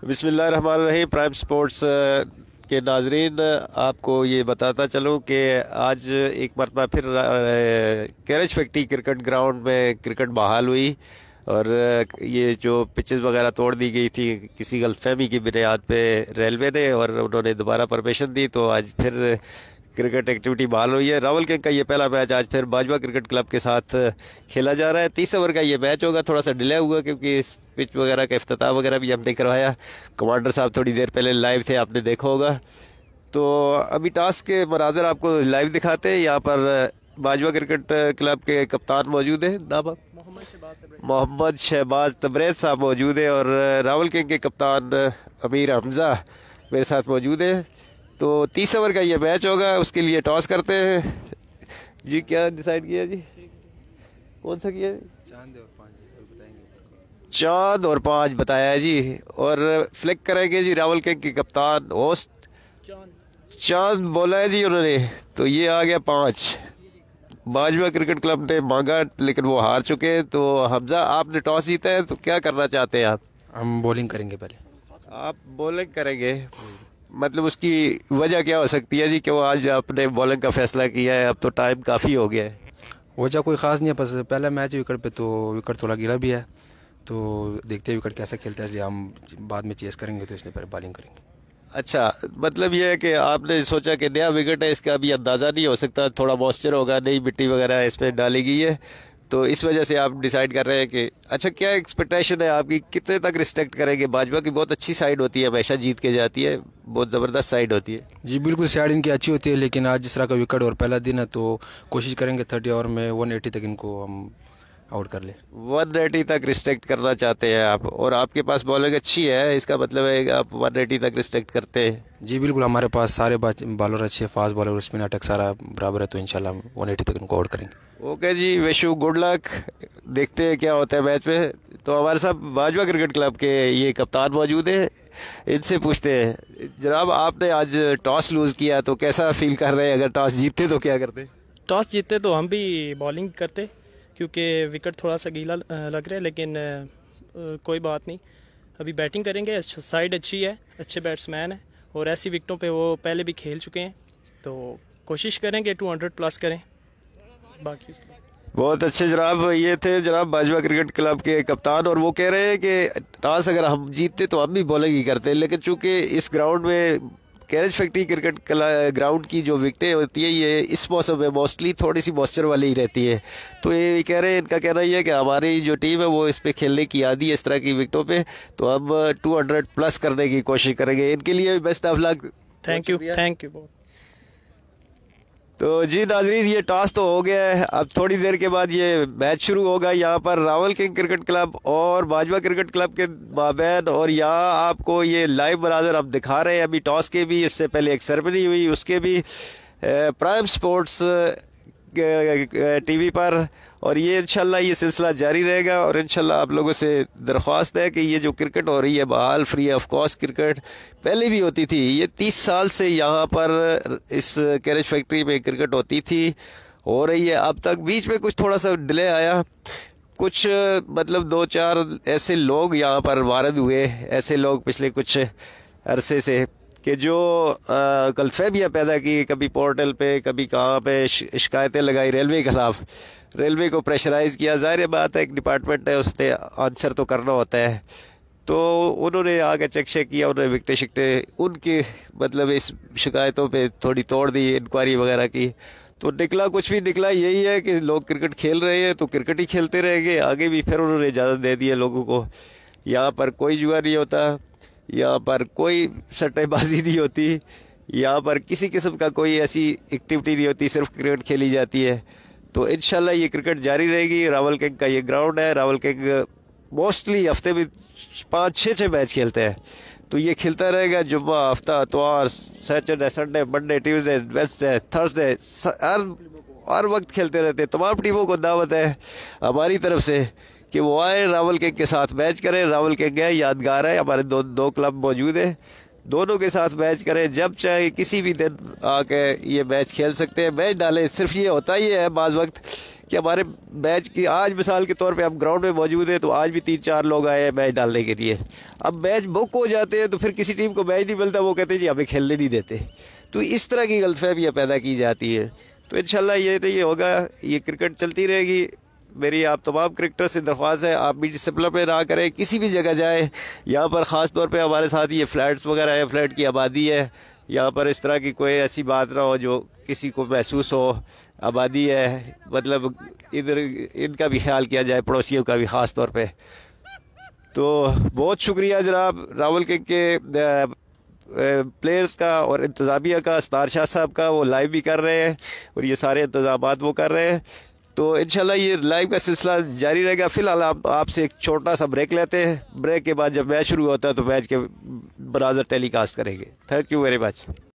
बिस्मिल्लाहिर्रहमानिर्रहीम। Prime sports के नाजरीन, आपको ये बताता चलूँ कि आज एक मरतबा फिर कैरेज फैक्ट्री क्रिकेट ग्राउंड में क्रिकेट बहाल हुई और ये जो पिचेस वगैरह तोड़ दी गई थी किसी गलतफहमी की बुनियाद पे रेलवे ने, और उन्होंने दोबारा परमिशन दी, तो आज फिर क्रिकेट एक्टिविटी बहाल हुई है। रावलपिंडी का ये पहला मैच आज फिर बाजवा क्रिकेट क्लब के साथ खेला जा रहा है। 30 ओवर का ये मैच होगा। थोड़ा सा डिले हुआ क्योंकि इस पिच वगैरह का इफ्तिताह वगैरह भी हमने करवाया। कमांडर साहब थोड़ी देर पहले लाइव थे, आपने देखा होगा। तो अभी टॉस के मनाजर आपको लाइव दिखाते हैं। यहाँ पर बाजवा क्रिकेट क्लब के कप्तान मौजूद है, नाम मोहम्मद शहबाज तबरेज़ साहब मौजूद है, और रावलपिंडी के कप्तान अमीर हमजा मेरे साथ मौजूद है। तो 30 ओवर का ये मैच होगा, उसके लिए टॉस करते हैं जी। क्या डिसाइड किया जी? कौन सा किया? चांद और 5 बताया है जी। और फ्लिक करेंगे जी रावलपिंडी के कप्तान होस्ट चांद बोला है जी उन्होंने, तो ये आ गया 5। बाजवा क्रिकेट क्लब ने मांगा लेकिन वो हार चुके हैं। तो हमजा, आपने टॉस जीता है, तो क्या करना चाहते हैं आप? हम बॉलिंग करेंगे पहले। आप बॉलिंग करेंगे, मतलब उसकी वजह क्या हो सकती है जी, क्यों आज आपने बॉलिंग का फैसला किया है? अब तो टाइम काफ़ी हो गया है। वजह कोई ख़ास नहीं है, बस पहला मैच है विकेट पे, तो विकेट थोड़ा गिरा भी है, तो देखते हैं विकेट कैसा खेलता है, इसलिए हम बाद में चेस करेंगे, तो इसलिए पहले बॉलिंग करेंगे। अच्छा, मतलब ये है कि आपने सोचा कि नया विकेट है, इसका अभी अंदाज़ा नहीं हो सकता, थोड़ा मॉइस्चर होगा, नई मिट्टी वगैरह इसमें डाली गई है, तो इस वजह से आप डिसाइड कर रहे हैं कि अच्छा, क्या एक्सपेक्टेशन है आपकी, कितने तक रिस्ट्रिक्ट करेंगे? बाजवा की बहुत अच्छी साइड होती है, हमेशा जीत के जाती है, बहुत ज़बरदस्त साइड होती है जी। बिल्कुल, साइड इनकी अच्छी होती है, लेकिन आज जिस तरह का विकेट और पहला दिन है, तो कोशिश करेंगे 30 ओवर में 180 तक इनको हम आउट कर ले। 180 तक रिस्ट्रिक्ट करना चाहते हैं आप, और आपके पास बॉलिंग अच्छी है, इसका मतलब है कि आप 180 तक रिस्ट्रिक्ट करते हैं? जी बिल्कुल, हमारे पास सारे बॉलर अच्छे, फास्ट बॉलर, स्पिन अटैक सारा बराबर है, तो इंशाल्लाह 180 तक इनको आउट करेंगे। ओके जी, विश यू गुड लक। देखते हैं क्या होता है मैच में। तो हमारे साथ बाजवा क्रिकेट क्लब के ये कप्तान मौजूद है, इनसे पूछते हैं। जनाब, आपने आज टॉस लूज़ किया, तो कैसा फील कर रहे हैं? अगर टॉस जीतते तो क्या करते? टॉस जीतते तो हम भी बॉलिंग करते, क्योंकि विकेट थोड़ा सा गीला लग रहा है, लेकिन कोई बात नहीं, अभी बैटिंग करेंगे। साइड अच्छी है, अच्छे बैट्समैन है, और ऐसी विकेटों पे वो पहले भी खेल चुके हैं, तो कोशिश करेंगे 200 प्लस करें। बाकी बहुत अच्छे जनाब, ये थे जनाब बाजवा क्रिकेट क्लब के कप्तान, और वो कह रहे हैं कि टॉस अगर हम जीतते तो हम भी बॉलिंग ही करते, लेकिन चूंकि इस ग्राउंड में कैरेज फैक्ट्री क्रिकेट ग्राउंड की जो विकेटें होती है, ये इस मौसम में मोस्टली थोड़ी सी मॉइस्चर वाली ही रहती है, तो ये कह रहे हैं, इनका कहना ये है कि हमारी जो टीम है वो इस पे खेलने की आदी है, इस तरह की विकेटों पे, तो हम 200 प्लस करने की कोशिश करेंगे। इनके लिए best of luck. Thank you. तो जी नाजरीन, ये टॉस तो हो गया है, अब थोड़ी देर के बाद ये मैच शुरू होगा यहाँ पर रावलपिंडी क्रिकेट क्लब और बाजवा क्रिकेट क्लब के माबैन, और यहाँ आपको ये लाइव मनाज़र हम दिखा रहे हैं। अभी टॉस के भी, इससे पहले एक सेरेमनी हुई, उसके भी प्राइम स्पोर्ट्स टीवी पर, और ये इंशाल्लाह ये सिलसिला जारी रहेगा। और इंशाल्लाह आप लोगों से दरख्वास्त है कि ये जो क्रिकेट हो रही है बहाल, फ्री ऑफ कॉस्ट क्रिकेट पहले भी होती थी, ये 30 साल से यहाँ पर इस कैरेज फैक्ट्री में क्रिकेट होती थी, हो रही है अब तक। बीच में कुछ थोड़ा सा डिले आया, कुछ मतलब 2-4 ऐसे लोग यहाँ पर वारद हुए, ऐसे लोग पिछले कुछ अरसे से, कि जो गलतफहमियाँ पैदा की, कभी पोर्टल पे, कभी कहाँ पे शिकायतें लगाई रेलवे के खिलाफ, रेलवे को प्रेशराइज़ किया। ज़ाहिर बात है, एक डिपार्टमेंट है, उसने आंसर तो करना होता है, तो उन्होंने आगे चेक किया, उन्होंने विकटें शिकटें उनकी मतलब इस शिकायतों पे थोड़ी तोड़ दी, इंक्वायरी वगैरह की, तो निकला कुछ भी निकला यही है कि लोग क्रिकेट खेल रहे हैं तो क्रिकेट ही खेलते रहेंगे आगे भी। फिर उन्होंने इजाज़त दे दी है लोगों को, यहाँ पर कोई जुआ नहीं होता, यहाँ पर कोई सट्टेबाजी नहीं होती, यहाँ पर किसी किस्म का कोई ऐसी एक्टिविटी नहीं होती, सिर्फ क्रिकेट खेली जाती है। तो इंशाल्लाह ये क्रिकेट जारी रहेगी। रावलपिंडी का ये ग्राउंड है, रावलपिंडी मोस्टली हफ्ते में 5-6 मैच खेलते हैं, तो ये खेलता रहेगा। जुम्मा, हफ्ता, इतवार, Saturday, Sunday, Monday, Tuesday, Wednesday, Thursday, हर वक्त खेलते रहते हैं। तमाम टीमों को दावत है हमारी तरफ से कि वो आए, रावलपिंडी के साथ मैच करें। रावलपिंडी है, यादगार है, हमारे दो क्लब मौजूद है, दोनों के साथ मैच करें, जब चाहे किसी भी दिन आके ये मैच खेल सकते हैं, मैच डालें। सिर्फ ये होता ही है बाज़ वक्त कि हमारे मैच की आज मिसाल के तौर पे हम ग्राउंड में मौजूद हैं तो आज भी 3-4 लोग आए हैं मैच डालने के लिए। अब मैच बुक हो जाते हैं तो फिर किसी टीम को मैच नहीं मिलता, वो कहते हैं जी हमें खेलने नहीं देते। तो इस तरह की गलतफहमियाँ पैदा की जाती है। तो इंशाल्लाह ये नहीं होगा, ये क्रिकेट चलती रहेगी। मेरी आप तमाम क्रिकेटर से दरख्वास्त है, आप भी डिसिप्लिन में रहा करें, किसी भी जगह जाए। यहाँ पर ख़ास तौर पे हमारे साथ ये फ्लैट्स वगैरह है, फ्लैट की आबादी है, यहाँ पर इस तरह की कोई ऐसी बात ना हो जो किसी को महसूस हो। आबादी है, मतलब इधर इनका भी ख्याल किया जाए, पड़ोसियों का भी ख़ास तौर पे। तो बहुत शुक्रिया जनाब रावल किंग के प्लेयर्स का और इंतज़ामिया का, अस्तार शाह साहब का, वो लाइव भी कर रहे हैं और ये सारे इंतज़ामात वो कर रहे हैं। तो इंशाल्लाह ये लाइव का सिलसिला जारी रहेगा। फ़िलहाल आपसे एक छोटा सा ब्रेक लेते हैं। ब्रेक के बाद जब मैच शुरू होता है तो मैच के बराबर टेलीकास्ट करेंगे। Thank you very much.